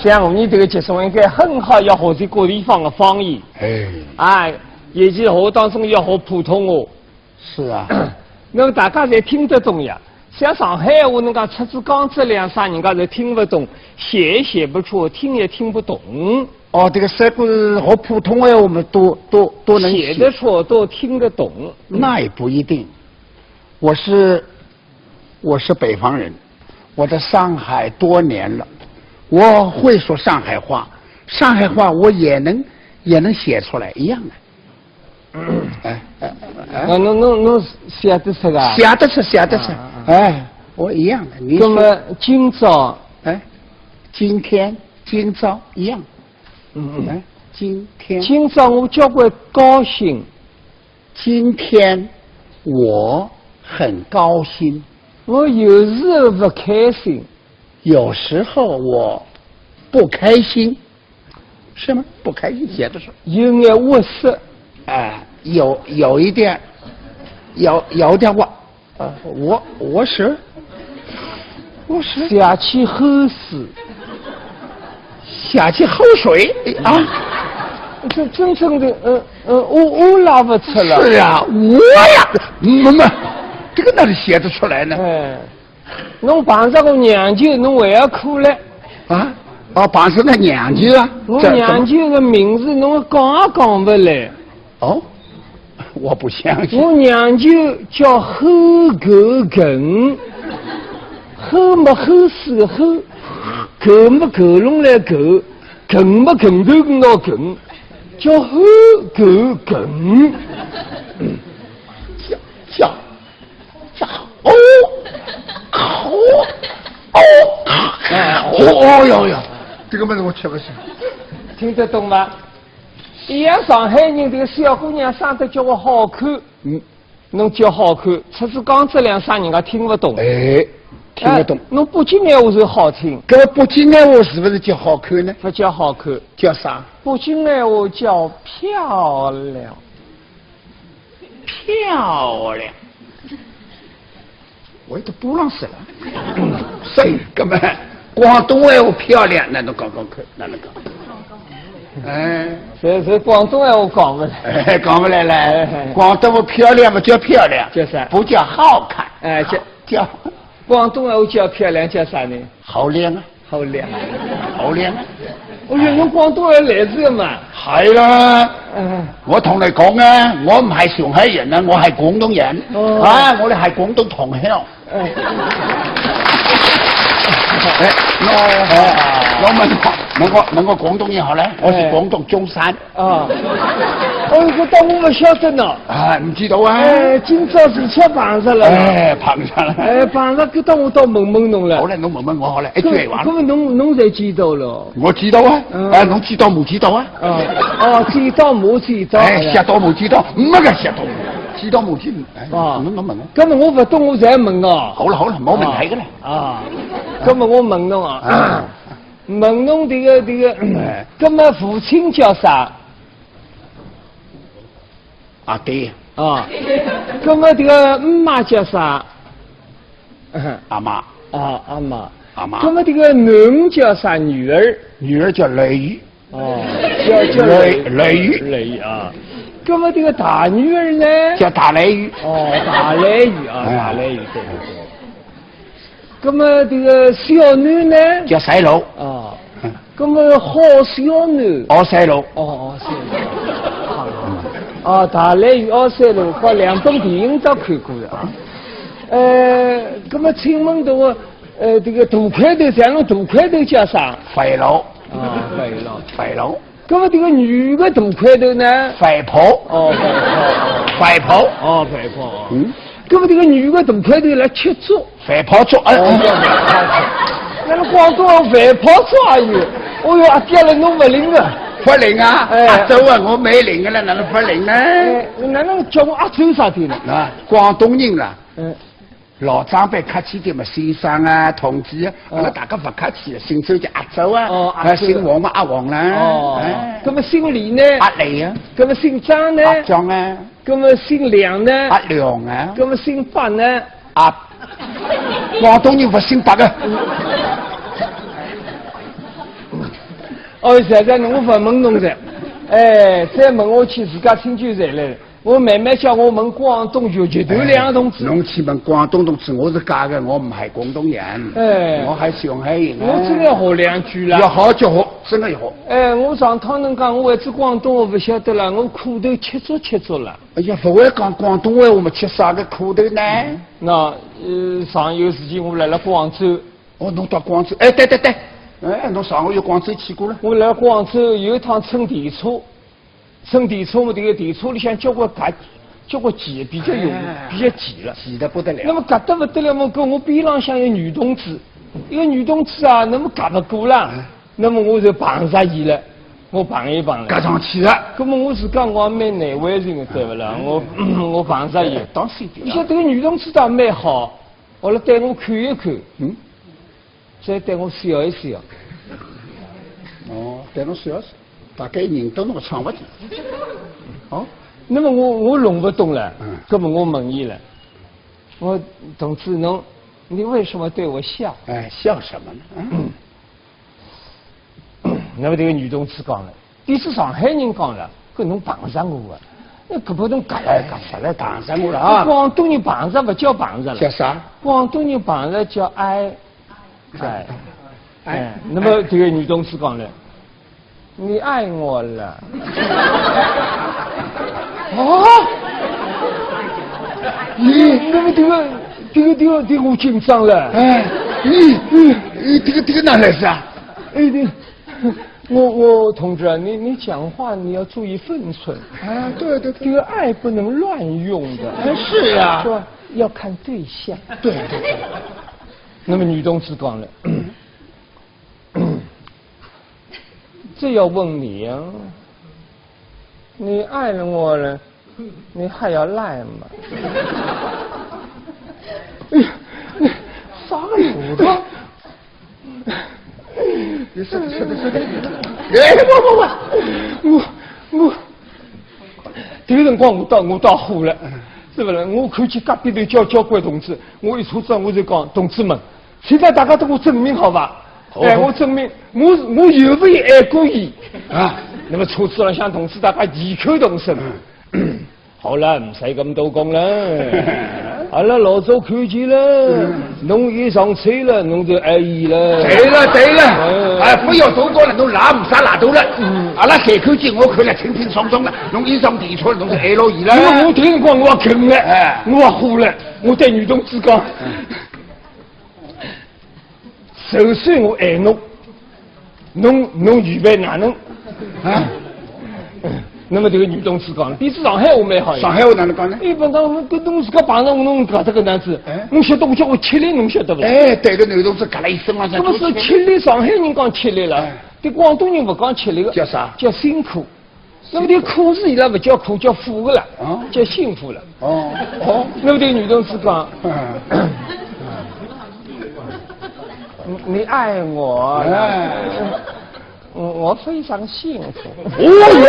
像我们这个节目应该很好要学这各地方的方言。尤其学当中要学普通话。是啊。那么大家才听得懂呀。像上海话，侬讲出自江浙两省，人家才听不懂，写也写不出，听也听不懂。哦，这个三个学普通话，我们都能写得出，都听得懂。那也不一定。我是北方人，我在上海多年了，我会说上海话，上海话我也能写出来一样的。侬写得出啊？写得出，我一样的。那么今朝，今天，今朝一样。今天。今朝我交关高兴。今天我很高兴。我有时候不开心。有时候我不开心。是吗？不开心写的是。有眼窝塞。有一点，有点我是下起后水，下起后水啊！这真正的我拉不出来。是啊，我呀，这个哪里写得出来呢？侬碰上个娘舅，侬还要哭嘞？碰上个娘舅啊！我娘舅的名字侬讲也讲不来。我不相信。我娘舅叫后狗梗，后么后死的后，狗么狗笼来狗，梗么梗头跟到梗，叫后狗梗。叫哟，这个么子我吃不起。听得懂吗？一样上海人这个小姑娘生得叫我好看，侬叫好看，出自江浙两省人家听不懂。听得懂。侬北京闲话是好听。搿北京闲话是不是叫好看呢？不叫好看，叫啥？北京闲话叫漂亮。漂亮。我都不认识了。谁？根本广东闲话漂亮，那侬讲看，哪能讲？这广东闲话讲不来。讲不来了。广东话漂亮不叫漂亮，叫啥？不叫好看。叫广东闲话叫漂亮，叫啥呢？好靓啊！好靓。我以为侬广东话来自嘛？係啦。我同你講啊，我唔係上海人啊，我係廣東人。我哋係廣東同鄉。我問我廣東以後咧，我是廣東中山。我當我唔曉得呢。唔知道啊。今朝是吃碰上了。碰上了。碰上，當我到問問侬了。好嘞，侬問問我好嘞，一句話。咁侬才知道咯。我知道啊。侬知道冇知道啊？知道冇知道。知道冇知道，唔係嘅知道。知道冇知道。侬問我。咁我唔懂，我才問哦。好啦，冇問題嘅啦。咁我問侬啊。問侬這個，咁麼父親叫啥？阿爹。咁麼這個媽叫啥？阿媽。阿媽。咁麼這個女叫啥？女兒。女兒叫雷雨。叫雷雨啊。咁麼這個大女兒呢？叫大雷雨。大雷雨啊，大雷雨對。咁麼這個小女呢？叫細佬。咁麼好小女？細佬。大雷雨細佬，把兩本電影都看過了。咁麼請問到我，這個大塊頭，像那大塊頭叫啥？肥佬。肥佬。咁麼這個女的大塊頭呢？肥婆。肥婆。咁麼這個女的大塊頭來吃粥。肥婆粥。那個廣東話肥婆粥也有。阿爹了，侬不靈啊？不靈啊！阿周啊，我沒靈嘅啦，哪能不靈呢？哪能叫我阿周啥的呢？廣東人啦。老長輩客氣點嘛，先生啊、同志啊，那大家不客氣，姓周就阿周啊，姓王嘛阿王啦。咁麼姓李呢？阿李啊。咁麼姓張呢？阿張啊。咁麼姓梁呢？阿梁啊。咁麼姓白呢？廣東人不姓白啊。哦，现在我不问侬噻，哎，再问我去自家亲眷来了。我妹妹叫我问广东绝对两同志。侬去问广东同志，我是假的，我唔系广东人，我系上海人。我真的要学两句啦。要好就学，真的要学。我上趟侬讲我会子广东话不晓得了，我苦头吃足了。哎呀，不会讲广东话，我们吃啥个苦头呢？那上有时间我来了广州。哦，侬到广州？哎，对，哎，侬上个月广州去过了？我来广州有一趟乘电车。乘电车嘛，这个电车里向交关挤，比较挤了，挤得不得了。那么夹得不得了嘛，跟我边浪向有女同志，一个女同志啊，那么夹不过啦，那么我就碰上伊了，我碰一碰了，夹上去了。那么我自家我也蛮难为情的，对不啦？我碰上伊，当心点。你晓得这个女同志倒蛮好，后来带我看一看，再带我笑一笑。哦，带侬笑一笑。大概认得侬唱不起。哦，那么我弄不懂了，那么我问伊了，我同志你为什么对我笑？哎，笑什么呢？那么这个女同志讲了，你是上海人讲了，跟侬碰上我啊，那可不能夹来夹去来碰上我了啊！广东人碰上不叫碰上了，叫啥？广东人碰上叫哎。那么这个女同志讲了。你爱我了？哦，那么这个我紧张了。哎，你这个哪来事啊？我同志啊，你讲话你要注意分寸啊！对，这个爱不能乱用的。是啊，是吧？要看对象。对。那么女同志讲了。这要问你啊，你爱了我了，你还要赖吗？哎呀，啥有的？你说的。哎，我，这个辰光我到火了，是不是？我看见隔壁头交关同志，我一出站我就讲，同志们，现在大家都给我证明好吧？哎，我证明我有没有爱过伊啊？那么车子上向同志大家异口同声。好了，唔使咁多讲了。好了，老早看见了，侬一上车了，侬就爱伊了。对了，哎，不要多讲了，侬拉唔啥拉到了。阿拉开口见我看了轻轻松松了，侬一上电车了，侬就爱牢伊了。我听辰光我也哽了，我也哭了，我对女同志讲。首先我爱侬，侬预备哪能啊？那么这个女同志讲，比起上海话蛮好。上海话哪能讲呢？一般讲，跟侬自家碰上侬搿这个样子，侬晓得我叫我吃力，侬晓得不啦？哎，对个女同志夹了一身往上。那么是吃力，上海人讲吃力了，对广东人不讲吃力的。叫啥？叫辛苦。那么这苦是伊拉不叫苦，叫福了，叫幸福了。哦。那么这个女同志讲。你爱我，我非常幸福。哦哟，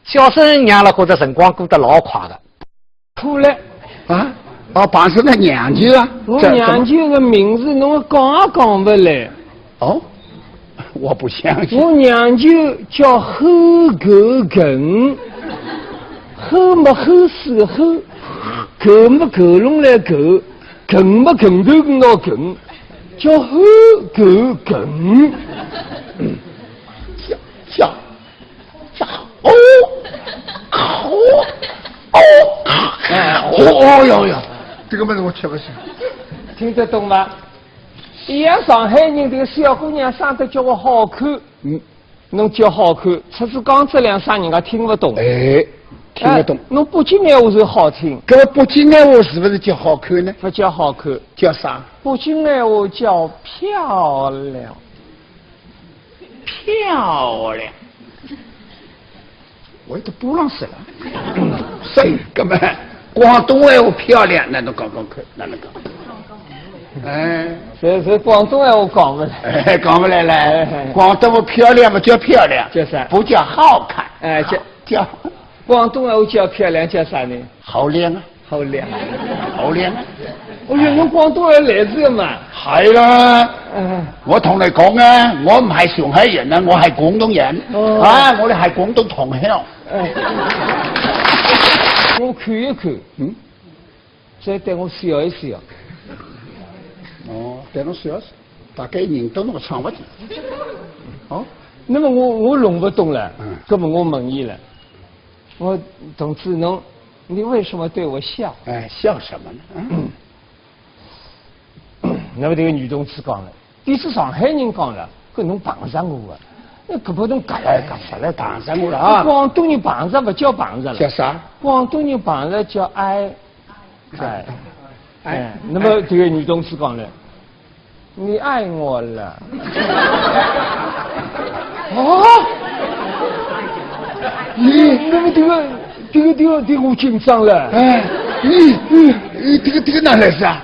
小生娘了觉着辰光过得老快的。苦了啊！哦，碰上那娘舅啊！我娘舅的名字侬讲也讲不来。哦，我不相信。我娘舅叫后狗梗，后么后死个后，狗么狗拢来狗。梗么梗头跟到梗，叫后狗梗，叫哦哟，这个么子我吃不消。听得懂吗？一样上海人这个小姑娘生得叫我好看，侬叫好看，只是讲这两声人家听不懂。哎。听得懂，侬北京闲话是好听，搿北京闲话是不是叫好看呢？不叫好看，叫啥？北京闲话叫漂亮。漂亮，我都不让死了。谁？哥们，广东闲话漂亮，那侬讲看，哪能讲？哎，这广东闲话讲不来。哎，讲不来了。广东话漂亮不叫漂亮，叫啥？不叫好看。哎，叫。广东话叫漂亮叫啥呢？好靓啊！好凉。好凉。我原侬廣東人嚟自嘛？係啦。嗯。我同你講啊，我唔係上海人啊，我係廣東人。哦。啊，我哋係廣東同鄉。我看一看，再帶我笑一笑。哦，帶我笑一笑，大家認到我唱乜嘢？哦。那麼我弄不懂了，那麼我問你了，我同志你為什麼對我笑？哎，笑什麼呢？那麼這個女同志講了，你是上海人講了，搿侬碰上我啊，那搿不侬夾來夾去來碰上我了啊！廣東人碰上不叫碰上了，叫啥？廣東人碰上叫愛。那麼這個女同志講了，你愛我了。哦，那麼這個我緊張了。哎，這個哪來是啊？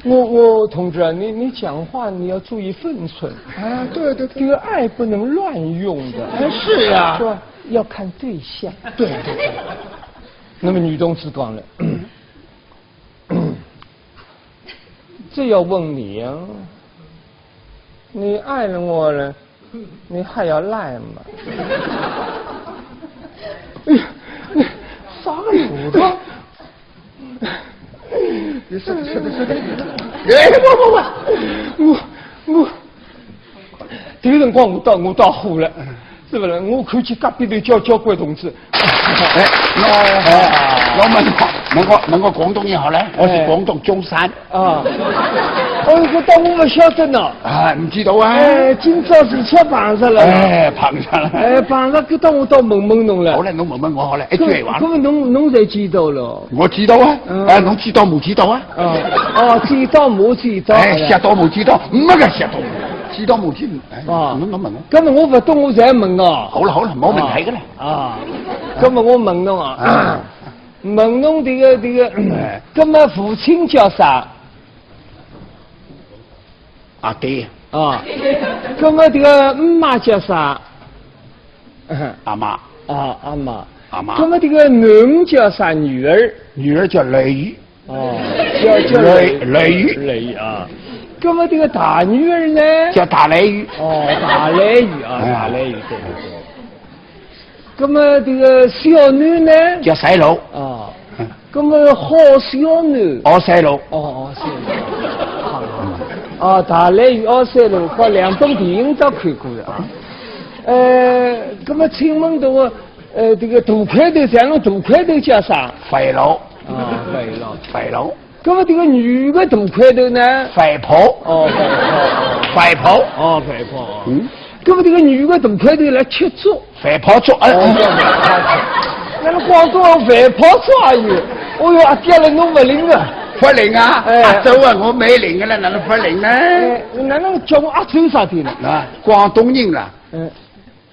我同志啊，你講話你要注意分寸啊！對，這個愛不能亂用的。是啊，是吧？要看對象。對。那麼女同志講了，這要問你啊。你愛了我了，你還要賴嗎？哎呀，啥有的？是的。哎，我，這個辰光我到火了，是不是？我看見隔壁頭交關同志。我問我廣東人好了，我是廣東中山。啊。我當我不曉得呢。啊，唔知道啊。今朝是吃碰上了。碰上了。碰上搿當我到問侬了。好嘞，侬問我好嘞，一句話。咁侬才知道咯。我知道啊。侬知道冇知道啊？知道冇知道。知道冇知道，唔係個知道，知道冇知道。侬問我。咁我不懂我才問哦。好啦，冇問題噶啦。咁我問侬啊。問侬這個，咁麼父親叫啥？阿爹。咁麼這個媽叫啥？阿媽。阿媽。阿媽。咁麼這個女叫啥？女兒。女兒叫雷。叫雷雨。雷雨啊。咁麼這個大女兒呢？叫大雷雨。大雷雨啊，大雷雨，對。咁麼這個小女呢？叫細佬。咁麼好小女。細佬。細佬。大雷雨細佬，我兩部電影都看過了啊。咁麼請問到這個大塊頭，像那大塊頭叫啥？肥佬。肥佬。咁麼這個女的大塊頭呢？肥婆。肥婆。咁麼這個女的大塊頭來吃粥。肥婆粥。那個廣東話肥婆粥而已。哦喲，阿爹了，侬不靈啊？不靈啊？阿周啊，我沒靈嘅啦，哪能不靈呢？哪能叫我阿周啥的呢？廣東人啦。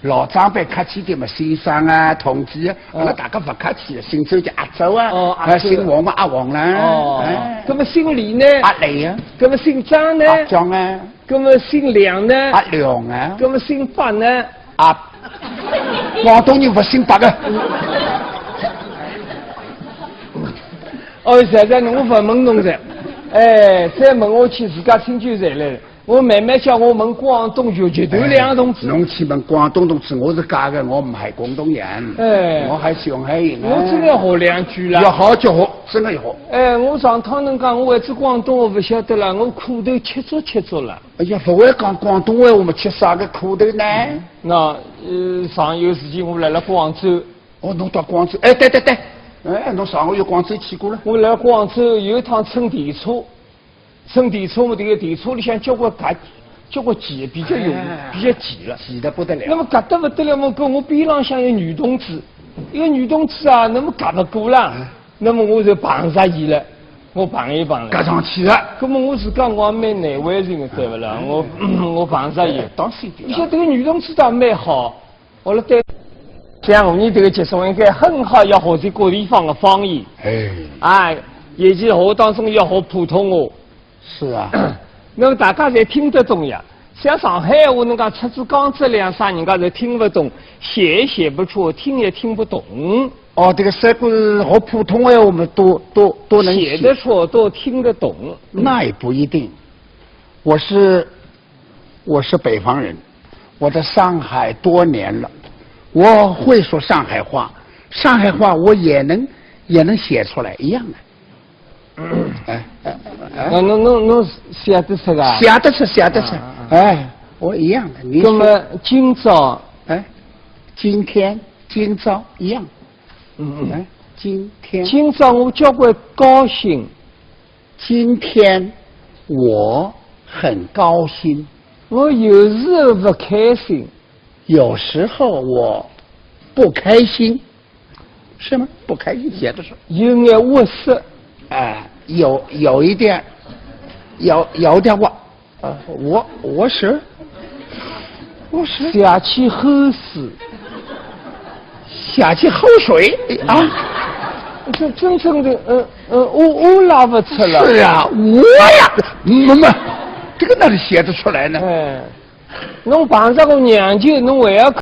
老長輩客氣啲嘛，先生啊、同志啊，我大家不客氣，姓周就阿周啊，姓黃嘛阿黃啦。咁麼姓李呢？阿李啊。咁麼姓張呢？阿張啊。咁麼姓梁呢？阿梁啊。咁麼姓白呢？廣東人不姓白啊。現在我不問侬噻，再問我去自家親戚來了。我妹妹叫我問廣東粵劇兩同志。侬去問廣東同志，我是假嘅，我唔係廣東人。我係上海人。我真要學兩句啦。要學就學，真係要學。我上趟能講我會講廣東話不曉得啦，我褲頭吃足了。哎呀，不會講廣東話，我們吃啥個褲頭呢？上有時間我來了廣州。侬到廣州？對。侬上個月廣州去過了？我來廣州有一趟乘電車嘛，這個電車裏向交關擠，比較擠了，擠得不得了。那麼夾得不得了嘛，跟我邊浪向有女同志，一個女同志啊，那麼夾不過啦，那麼我就碰上伊了，我碰一碰了。夾上去了。那麼我是講我蠻難為人的，對不啦？我碰上伊。當時你說這個女同志倒蠻好，我了對。像你這個節目應該很好，要學這個地方的方言。尤其學當中要學普通話。是啊。那麼大家才聽得懂呀。像上海話，侬講出自江浙兩省，人家才聽不懂，寫也寫不出，聽也聽不懂。哦，这个三个字和普通话我们都能写得出，都听得懂。那也不一定。我是北方人，我在上海多年了，我会说上海话，上海话我也能写出来一样的。侬写得出啊？写得出，哎，我一样的。你那么今朝，哎，今天、今朝一样。哎，今朝我交关高兴。今天我很高兴。我有时候不开心。有时候我不开心，是吗？不开心写的是有眼窝塞。有一点，有点我是下起后水，下起口水啊！这真正的我拉不出来。是啊，我呀，这个哪里写得出来呢？哎，侬碰上个娘舅，侬还要。